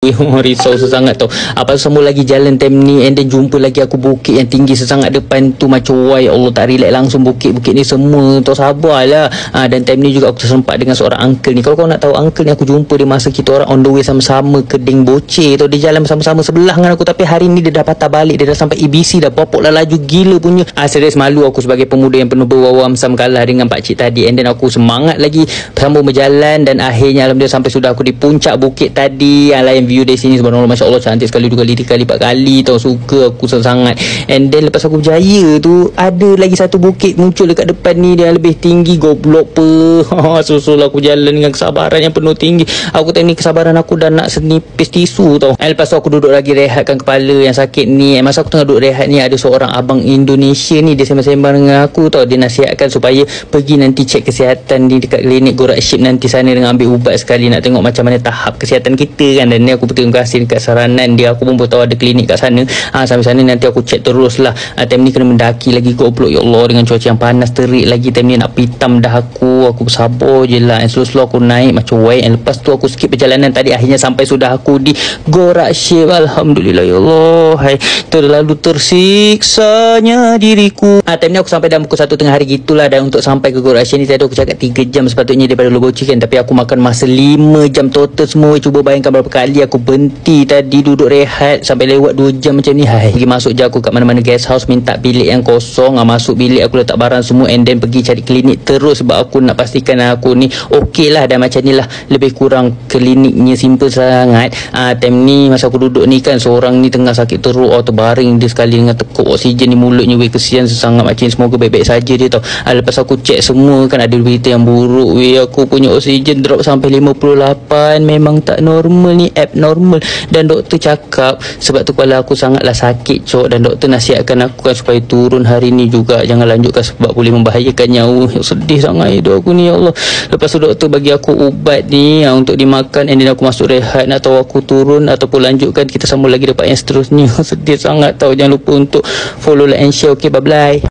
Risau sesangat tau. Apa semua lagi jalan time ni, and then jumpa lagi aku bukit yang tinggi sesangat depan tu. Macam why Allah tak relax langsung bukit-bukit ni semua. Tau sabarlah. Dan time ni juga aku tersempat dengan seorang uncle ni. Kalau kau nak tahu, uncle ni aku jumpa dia masa kita orang on the way sama-sama ke Ding Boceh tau. Dia jalan sama-sama sebelah dengan aku, tapi hari ni dia dah patah balik. Dia dah sampai EBC dah. Popok lah laju gila punya. Serius malu aku sebagai pemuda yang penuh berwawam sam kalah dengan pakcik tadi. And then aku semangat lagi sambung berjalan, dan akhirnya alhamdulillah sampai sudah aku di puncak bukit tadi. Yang lain view dari sini subhanallah, masya Allah, cantik sekali. 2 kali 3 kali 4 kali tau. Suka aku sangat. And then lepas aku berjaya tu, ada lagi satu bukit muncul dekat depan ni, dia lebih tinggi. Goblok pe. Susul aku jalan dengan kesabaran yang penuh tinggi. Aku tengok ni kesabaran aku dah nak senipis tisu tau. Lepas tu aku duduk lagi rehatkan kepala yang sakit ni. Masa aku tengah duduk rehat ni, ada seorang abang Indonesia ni, dia sembang-sembang dengan aku tau. Dia nasihatkan supaya pergi nanti cek kesihatan di dekat klinik Gorak Ship nanti sana, dengan ambil ubat sekali, nak tengok macam mana tahap kesihatan kita kan. Dan ni aku berterima kasih dekat saranan dia. Aku pun tahu ada klinik kat sana. Sampai sana nanti aku cek terus lah. Time ni kena mendaki lagi, goblok ya Allah, dengan cuaca yang panas terik lagi. Time ni nak pitam dah aku bersabar je lah. And slow-slow aku naik macam why. And lepas tu aku skip perjalanan tadi. Akhirnya sampai sudah aku di Gorak Ship. Alhamdulillah ya Allah. Hai, terlalu tersiksanya diriku. Time ni aku sampai dalam pukul 1 tengah hari gitulah. Dan untuk sampai ke Gorak Ship ni tadi aku cakap 3 jam sepatutnya daripada Lobo Chicken, tapi aku makan masa 5 jam total semua. Cuba bayangkan berapa kali aku berhenti tadi, duduk rehat sampai lewat 2 jam macam ni. Hai, pergi masuk je aku kat mana-mana guest house, minta bilik yang kosong. Masuk bilik aku letak barang semua, and then pergi cari klinik terus, sebab aku nak pastikan aku ni okey lah. Dan macam ni lah lebih kurang kliniknya, simple sangat. Time ni masa aku duduk ni kan, seorang ni tengah sakit teruk terbaring dia sekali dengan tekuk oksigen di mulutnya. Weh, kesian sesangat macam ni. Semoga baik-baik saja dia tau. Lepas aku cek semua kan, ada berita yang buruk. Weh, aku punya oksigen drop sampai 58. Memang tak normal ni, abnormal. Dan doktor cakap, sebab tu kepala aku sangatlah sakit cok, dan doktor nasihatkan aku kan supaya turun hari ni juga, jangan lanjutkan sebab boleh membahayakan nyawa. Sedih sangat hidup aku ni ya Allah. Lepas tu doktor bagi aku ubat ni untuk dimakan, and then aku masuk rehat. Nak tahu aku turun ataupun lanjutkan, kita sambung lagi dapat yang seterusnya. Sedih sangat tau. Jangan lupa untuk follow, like and share. Okay, bye bye.